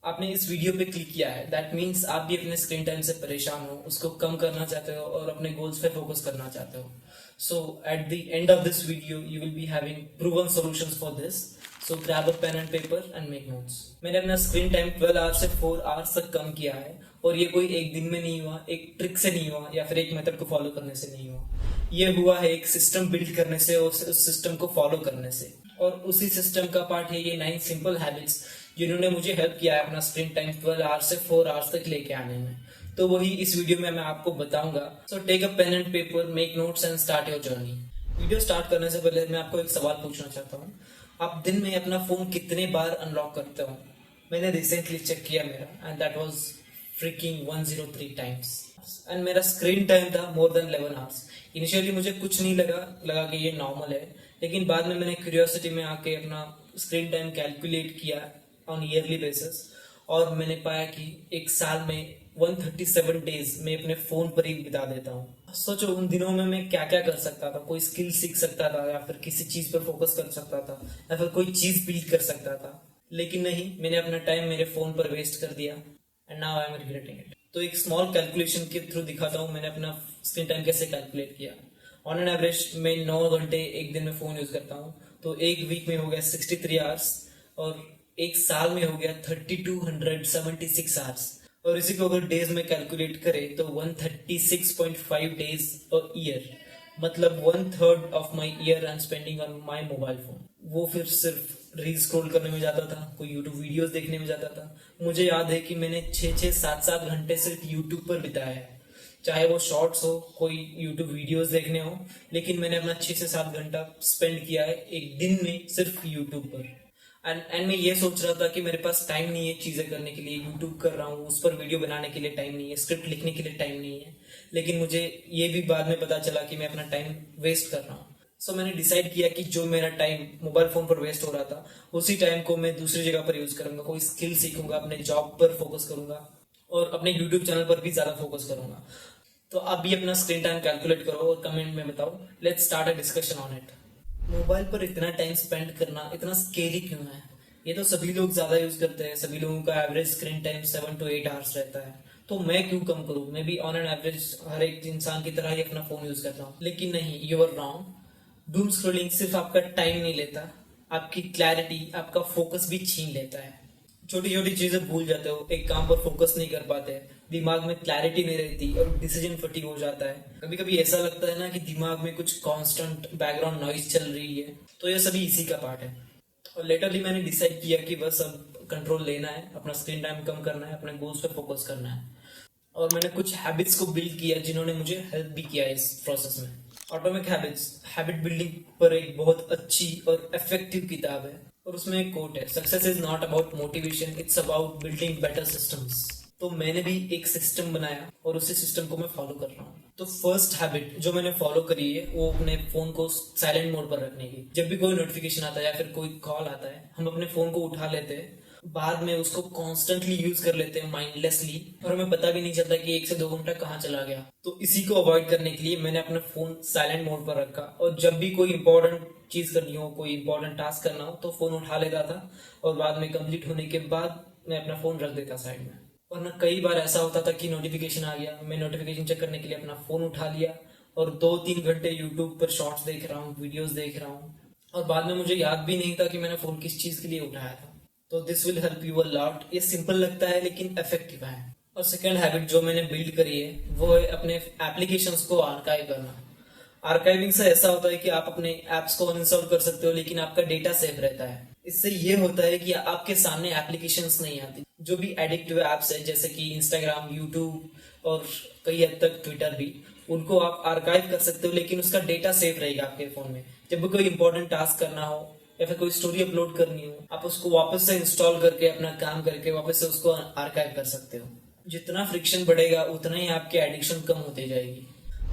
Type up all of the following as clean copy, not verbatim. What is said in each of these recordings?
आपने इस वीडियो पे क्लिक किया है, दैट मीन्स आप भी अपने स्क्रीन टाइम से परेशान हो, उसको कम करना चाहते हो और अपने गोल्स पे फोकस करना चाहते हो. So at the end of this video you will be having proven solutions for this. So grab a pen and paper and make notes. मैंने अपना स्क्रीन टाइम 12 आवर्स से 4 आवर्स तक कम किया है और ये कोई एक दिन में नहीं हुआ, एक ट्रिक से नहीं हुआ या फिर एक मेथड को फॉलो करने से नहीं हुआ. ये हुआ है एक सिस्टम बिल्ड करने से और उस सिस्टम को फॉलो करने से. और उसी सिस्टम का पार्ट है ये 9 सिंपल हैबिट्स जिन्होंने मुझे हेल्प किया है अपना स्क्रीन टाइम 12 आवर्स से 4 आवर्स तक लेके आने में. तो वही इस वीडियो में मैं आपको बताऊंगा. So take a pen and paper, make notes and start your journey. Video start करने से पहले मैं आपको एक सवाल पूछना चाहता हूँ. आप दिन में अपना फोन कितने बार अनलॉक करते हो? मैंने रिसेंटली चेक किया मेरा and that was freaking 103 times. And मेरा स्क्रीन टाइम था मोर देन 11 आवर्स. इनिशियली मुझे कुछ नहीं लगा कि ये नॉर्मल है, लेकिन बाद में मैंने क्यूरियोसिटी में आके अपना स्क्रीन टाइम कैलकुलेट किया ऑन ईयरली बेसिस और मैंने पाया कि एक साल में 137 डेज मैं अपने फोन पर ही बिता देता हूँ. सोचो उन दिनों में मैं क्या क्या कर सकता था. कोई स्किल सीख सकता था या फिर किसी चीज पर फोकस कर सकता था या फिर कोई चीज बिल्ड कर सकता था, लेकिन नहीं, मैंने अपना टाइम मेरे फोन पर वेस्ट कर दिया and now I am regretting it. तो एक स्मॉल कैलकुलेशन के थ्रू दिखाता हूँ मैंने अपना स्क्रीन टाइम कैसे कैलकुलेट किया. ऑन एन एवरेज मैं 9 घंटे एक दिन में फोन यूज करता हूँ, तो एक वीक में हो गया 63 आवर्स और एक साल में हो गया 3276 आवर्स. और इसी को अगर डेज में कैलकुलेट करें तो 136.5 डेज अ ईयर, मतलब 1/3 of my year I am spending on my mobile phone. वो फिर सिर्फ रील स्क्रॉल करने में जाता था, कोई यूट्यूब वीडियोस देखने में जाता था. मुझे याद है कि मैंने 6-6, 7-7 घंटे सिर्फ यूट्यूब पर बिताया है, चाहे वो शॉर्ट्स हो, कोई यूट्यूब वीडियोस देखने हो, लेकिन मैंने अपना 6 से 7 घंटा स्पेंड किया है एक दिन में सिर्फ यूट्यूब पर. एंड मैं ये सोच रहा था कि मेरे पास टाइम नहीं है चीजें करने के लिए. यूट्यूब कर रहा हूँ, उस पर वीडियो बनाने के लिए टाइम नहीं है, स्क्रिप्ट लिखने के लिए टाइम नहीं है, लेकिन मुझे ये भी बाद में पता चला कि मैं अपना टाइम वेस्ट कर रहा हूँ. सो मैंने डिसाइड किया कि जो मेरा टाइम मोबाइल फोन पर वेस्ट हो रहा था उसी टाइम को मैं दूसरी जगह पर यूज करूंगा. कोई स्किल सीखूंगा, अपने जॉब पर फोकस करूंगा और अपने यूट्यूब चैनल पर भी ज्यादा फोकस करूंगा. तो आप भी अपना स्क्रीन टाइम कैलकुलेट करो और कमेंट में बताओ. Let's start a discussion on it. Mobile पर इतना टाइम स्पेंड करना इतना स्केरी क्यों है? ये तो सभी लोग ज्यादा यूज करते हैं. सभी लोगों का average screen time 7 to 8 hours रहता है. तो मैं क्यों कम करूं? मैं भी ऑन एन एवरेज हर एक इंसान की तरह ही अपना फोन यूज करता हूँ. लेकिन नहीं, you are wrong. Doom scrolling सिर्फ आपका टाइम नहीं लेता, आपकी क्लैरिटी, आपका फोकस भी छीन लेता है. छोटी छोटी चीजें भूल जाते हो, एक काम पर फोकस नहीं कर पाते, दिमाग में क्लैरिटी नहीं रहती और डिसीजन फटीग हो जाता है. कभी कभी ऐसा लगता है ना कि दिमाग में कुछ कांस्टेंट बैकग्राउंड नॉइज चल रही है. तो ये सभी इसी का पार्ट है. और लेटरली मैंने डिसाइड किया कि बस अब कंट्रोल लेना है, अपना स्क्रीन टाइम कम करना है, अपने गोल्स पे फोकस करना है. और मैंने कुछ हैबिट्स को बिल्ड किया जिन्होंने मुझे हेल्प भी किया इस प्रोसेस में. एटॉमिक हैबिट्स हैबिट बिल्डिंग पर एक बहुत अच्छी और इफेक्टिव किताब है और उसमें एक कोट है, success is not about motivation, it's about building better systems. तो मैंने भी एक सिस्टम बनाया और उसी सिस्टम को मैं फॉलो कर रहा हूँ. तो फर्स्ट हैबिट जो मैंने फॉलो करी है वो अपने फोन को साइलेंट मोड पर रखने की. जब भी कोई नोटिफिकेशन आता है या फिर कोई कॉल आता है, हम अपने फोन को उठा लेते हैं, बाद में उसको कॉन्स्टेंटली यूज कर लेते हैं माइंडलेसली और हमें पता भी नहीं चलता कि 1 से 2 घंटा कहाँ चला गया. तो इसी को अवॉइड करने के लिए मैंने अपना फोन साइलेंट मोड पर रखा और जब भी कोई इंपॉर्टेंट चीज करनी हो, कोई इंपॉर्टेंट टास्क करना हो, तो फोन उठा लेता था और बाद में कंप्लीट होने के बाद मैं अपना फोन रख देता साइड में. वरना कई बार ऐसा होता था कि नोटिफिकेशन आ गया, मैं नोटिफिकेशन चेक करने के लिए अपना फोन उठा लिया और 2-3 घंटे यूट्यूब पर शॉर्ट्स देख रहा हूँ, वीडियोस देख रहा हूँ और बाद में मुझे याद भी नहीं था कि मैंने फोन किस चीज के लिए उठाया था. तो this will help you a lot. ये सिंपल लगता है लेकिन इफेक्टिव है. और सेकंड हैबिट जो मैंने बिल्ड करी है वो है अपने एप्लीकेशंस को आर्काइव करना. आर्काइविंग से ऐसा होता है कि आप अपने एप्स को अनइंस्टॉल कर सकते हो लेकिन आपका डेटा सेव रहता है. इससे ये होता है कि आपके सामने एप्लीकेशंस नहीं आती. जो भी एडिक्टिव एप्स है जैसे कि इंस्टाग्राम, यूट्यूब और कई हद तक ट्विटर भी, उनको आप आर्काइव कर सकते हो लेकिन उसका डेटा सेव रहेगा आपके फोन में. जब भी कोई इंपॉर्टेंट टास्क करना हो या फिर कोई स्टोरी अपलोड करनी हो, आप उसको वापस से इंस्टॉल करके अपना काम करके वापस से उसको आर्काइव कर सकते हो. जितना फ्रिक्शन बढ़ेगा उतना ही आपकी एडिक्शन कम होती जाएगी.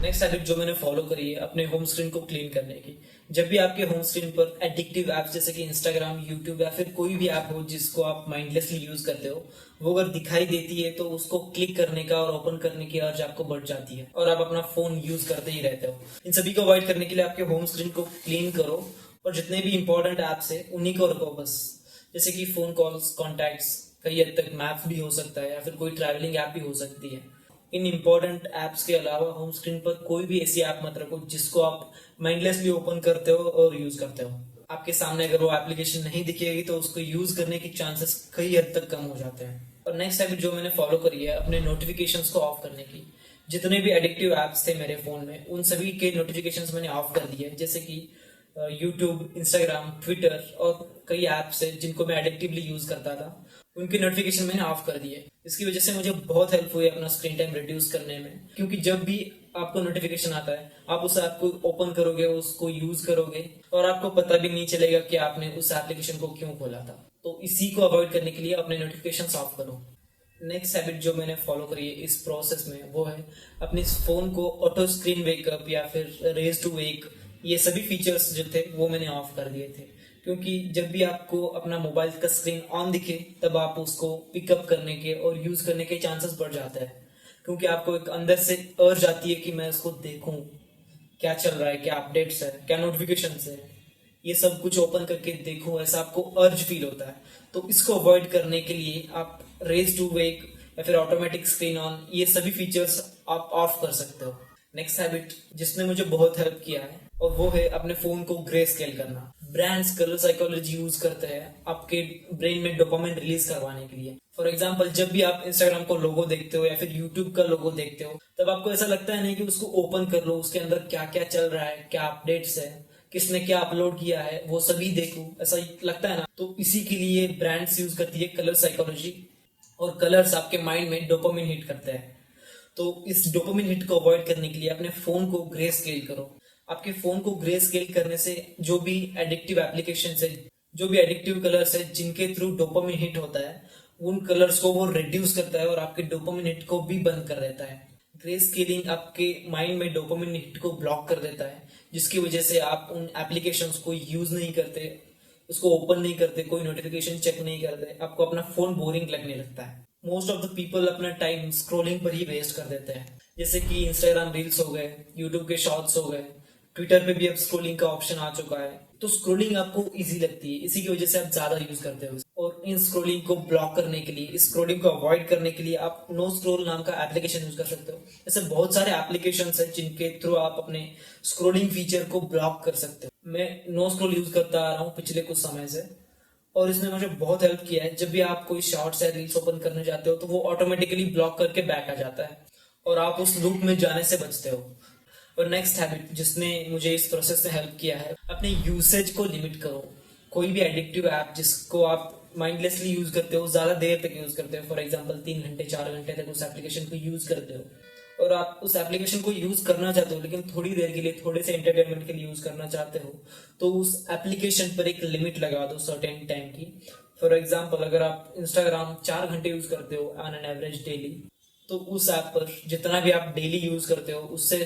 नेक्स्ट हैबिट जो मैंने फॉलो करी है अपने होम स्क्रीन को क्लीन करने की. जब भी आपके होम स्क्रीन पर एडिक्टिव एप्स जैसे कि इंस्टाग्राम, यूट्यूब या फिर कोई भी ऐप हो जिसको आप माइंडलेसली यूज करते हो, वो अगर दिखाई देती है तो उसको क्लिक करने का और ओपन करने की अर्ज आपको बढ़ जाती है और आप अपना फोन यूज करते ही रहते हो. इन सभी को अवॉइड करने के लिए आपके होम स्क्रीन को क्लीन करो और जितने भी इंपॉर्टेंट एप्स है उन्हीं को रखो बस. जैसे कि फोन कॉल्स, कॉन्टैक्ट्स, कई हद तक मैप्स भी हो सकता है या फिर कोई ट्रैवलिंग ऐप भी हो सकती है। इन इम्पोर्टेंट एप्स के अलावा होम स्क्रीन पर कोई भी ऐसी ऐप मत रखो जिसको आप माइंडलेसली ओपन करते हो और यूज करते हो। आपके सामने अगर वो एप्लीकेशन नहीं दिखेगी तो उसको यूज करने के चांसेस कई हद तक कम हो जाते हैं। और नेक्स्ट हैबिट जो मैंने फॉलो करी है अपने नोटिफिकेशंस को ऑफ करने की। जितने भी एडिक्टिव एप्स थे मेरे फोन में उन सभी के नोटिफिकेशंस मैंने ऑफ कर दिए, जैसे कि यूट्यूब, इंस्टाग्राम, ट्विटर और कई ऐप्स है जिनको मैं एडिक्टिवली यूज करता था, उनके नोटिफिकेशन मैंने ऑफ कर दिए। इसकी वजह से मुझे बहुत हेल्प हुई अपना स्क्रीन टाइम रिड्यूस करने में, क्योंकि जब भी आपको नोटिफिकेशन आता है आप उस ऐप को ओपन करोगे, उसको यूज करोगे और आपको पता भी नहीं चलेगा कि आपने उस एप्लीकेशन को क्यों खोला था। तो इसी को अवॉइड करने के लिए अपने नोटिफिकेशन ऑफ करो। नेक्स्ट हैबिट जो मैंने फॉलो करी है इस प्रोसेस में वो है अपने फोन को ऑटो स्क्रीन वेकअप या फिर रेज टू वेक, ये सभी फीचर्स जो थे वो मैंने ऑफ कर दिए थे। क्योंकि जब भी आपको अपना मोबाइल का स्क्रीन ऑन दिखे तब आप उसको पिकअप करने के और यूज करने के चांसेस बढ़ जाते हैं, क्योंकि आपको एक अंदर से अर्ज आती है कि मैं उसको देखूं क्या चल रहा है, क्या अपडेट्स है, क्या नोटिफिकेशन है, ये सब कुछ ओपन करके देखूं, ऐसा आपको अर्ज फील होता है। तो इसको अवॉइड करने के लिए आप रेज टू वेक या फिर ऑटोमेटिक स्क्रीन ऑन, ये सभी फीचर्स आप ऑफ कर सकते हो। नेक्स्ट हैबिट जिसने मुझे बहुत हेल्प किया है और वो है अपने फोन को ग्रे स्केल करना। ब्रांड्स कलर साइकोलॉजी यूज करते हैं आपके ब्रेन में डोपामिन रिलीज करवाने के लिए। फॉर एग्जाम्पल, जब भी आप इंस्टाग्राम को लोगो देखते हो या फिर यूट्यूब का लोगो देखते हो तब आपको ऐसा लगता है नहीं कि उसको ओपन कर लो, उसके अंदर क्या क्या चल रहा है, क्या अपडेट्स है, किसने क्या अपलोड किया है, वो सभी देखो, ऐसा लगता है ना। तो इसी के लिए ब्रांड्स यूज करती है कलर साइकोलॉजी, और कलर्स आपके माइंड में डोपामिन हिट करते हैं। तो इस डोपामिन हिट को अवॉइड करने के लिए अपने फोन को ग्रे स्केल करो। आपके फोन को ग्रे स्केल करने से जो भी एडिक्टिव एप्लीकेशन है, जो भी एडिक्टिव कलर्स है जिनके थ्रू डोपामिन हिट होता है, उन कलर्स को वो रिड्यूस करता है और आपके डोपामिन हिट को भी बंद कर देता है। ग्रे स्केलिंग आपके माइंड में डोपामिन हिट को ब्लॉक कर देता है, जिसकी वजह से आप उन एप्लीकेशंस को यूज नहीं करते, उसको ओपन नहीं करते, कोई नोटिफिकेशन चेक नहीं करते, आपको अपना फोन बोरिंग लगने लगता है। मोस्ट ऑफ द पीपल अपना टाइम स्क्रोलिंग पर ही वेस्ट कर देते हैं, जैसे कि इंस्टाग्राम रील्स हो गए, यूट्यूब के शॉर्ट्स हो गए, ट्विटर पे भी अब स्क्रोलिंग का ऑप्शन आ चुका है। तो स्क्रोलिंग आपको इजी लगती है, इसी की वजह से आप ज्यादा यूज करते हो। और इन स्क्रोलिंग को ब्लॉक करने के लिए, इस स्क्रोलिंग को अवॉइड करने के लिए आप नो स्क्रोल नाम का एप्लीकेशन यूज कर सकते हो। ऐसे बहुत सारे एप्लीकेशन है जिनके थ्रू आप अपने स्क्रोलिंग फीचर को ब्लॉक कर सकते हो। मैं नो स्क्रोल यूज करता आ रहा हूँ पिछले कुछ समय से, और इसने मुझे बहुत हेल्प किया है। जब भी आप कोई शॉर्ट्स या रील्स ओपन करने जाते हो तो वो ऑटोमेटिकली ब्लॉक करके बैक आ जाता है और आप उस लूप में जाने से बचते हो। और नेक्स्ट हैबिट जिसने मुझे इस प्रोसेस में हेल्प किया है, अपने यूसेज को लिमिट करो। कोई भी एडिक्टिव ऐप जिसको आप माइंडलेसली यूज करते हो, ज्यादा देर तक यूज करते हो, फॉर एग्जांपल 3 घंटे 4 घंटे तक उस एप्लीकेशन को यूज करते हो, और आप उस एप्लीकेशन को यूज करना चाहते हो लेकिन थोड़ी देर के लिए, थोड़े से एंटरटेनमेंट के लिए यूज करना चाहते हो, तो उस एप्लीकेशन पर एक लिमिट लगा दो सर्टेन टाइम की। फॉर एग्जाम्पल, अगर आप इंस्टाग्राम 4 घंटे यूज करते हो ऑन एन एवरेज डेली, तो उस ऐप पर जितना भी आप डेली यूज करते हो उससे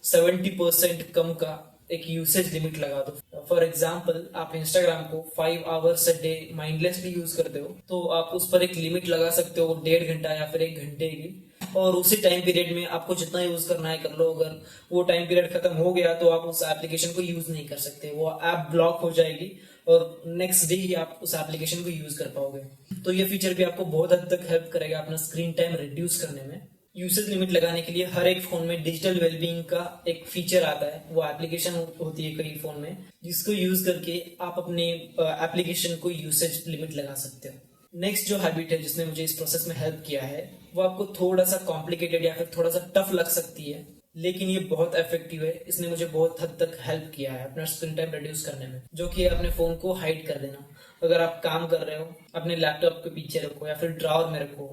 70% कम का एक यूसेज लिमिट लगा दो। फॉर एग्जाम्पल, आप इंस्टाग्राम को 5 hours a day mindlessly use करते हो, तो आप उस पर एक लिमिट लगा सकते हो 1.5 घंटा या फिर 1 घंटे की, और उसी टाइम पीरियड में आपको जितना यूज करना है कर लो। अगर वो टाइम पीरियड खत्म हो गया तो आप उस एप्लीकेशन को यूज नहीं कर सकते, वो ऐप ब्लॉक हो जाएगी और नेक्स्ट डे ही आप उस एप्लीकेशन को यूज कर पाओगे। तो ये फीचर भी आपको बहुत हद तक हेल्प करेगा अपना स्क्रीन टाइम रिड्यूस करने में। यूसेज लिमिट लगाने के लिए हर एक फोन में डिजिटल वेलबींग का एक फीचर आता है, वो एप्लीकेशन होती है कई फोन में, जिसको यूज करके आप अपने एप्लीकेशन को यूसेज लिमिट लगा सकते हो। नेक्स्ट जो हैबिट है जिसने मुझे इस प्रोसेस में हेल्प किया है, वो आपको थोड़ा सा कॉम्प्लिकेटेड या फिर थोड़ा सा टफ लग सकती है, लेकिन ये बहुत इफेक्टिव है। इसने मुझे बहुत हद तक हेल्प किया है अपना स्क्रीन टाइम रिड्यूस करने में, जो कि अपने फोन को हाइड कर देना। अगर आप काम कर रहे हो, अपने लैपटॉप के पीछे रखो या फिर ड्रॉअर में रखो।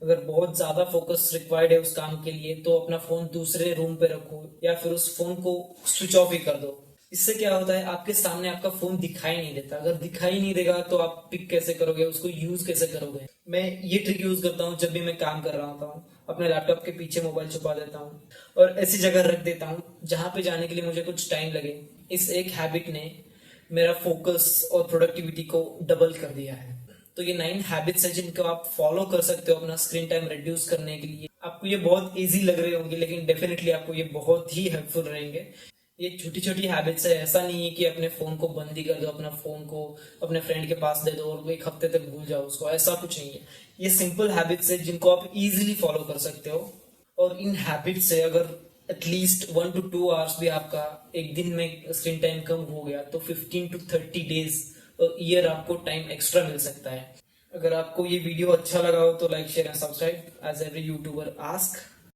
अगर बहुत ज्यादा फोकस रिक्वायर्ड है उस काम के लिए तो अपना फोन दूसरे रूम पे रखो या फिर उस फोन को स्विच ऑफ ही कर दो। इससे क्या होता है, आपके सामने आपका फोन दिखाई नहीं देता। अगर दिखाई नहीं देगा तो आप पिक कैसे करोगे, उसको यूज कैसे करोगे। मैं ये ट्रिक यूज करता हूँ, जब भी मैं काम कर रहा होता हूँ अपने लैपटॉप के पीछे मोबाइल छुपा देता हूँ और ऐसी जगह रख देता हूँ जहां पे जाने के लिए मुझे कुछ टाइम लगे। इस एक हैबिट ने मेरा फोकस और प्रोडक्टिविटी को डबल कर दिया है। तो ये 9 हैबिट्स है जिनको आप फॉलो कर सकते हो अपना स्क्रीन टाइम रिड्यूस करने के लिए। आपको ये बहुत इजी लग रहे होंगे लेकिन डेफिनेटली आपको ये बहुत ही हेल्पफुल रहेंगे। ये छोटी छोटी हैबिट्स है, ऐसा नहीं है कि अपने फोन को बंद ही कर दो, अपना फोन को अपने फ्रेंड के पास दे दो और एक हफ्ते तक भूल जाओ उसको, ऐसा कुछ नहीं है। ये सिंपल हैबिट्स है जिनको आप इजीली फॉलो कर सकते हो। और इन हैबिट से अगर एटलीस्ट 1 to 2 आवर्स भी आपका एक दिन में स्क्रीन टाइम कम हो गया तो 15 to 30 days ईयर आपको टाइम एक्स्ट्रा मिल सकता है। अगर आपको ये वीडियो अच्छा लगा हो तो like share and subscribe as every YouTuber ask.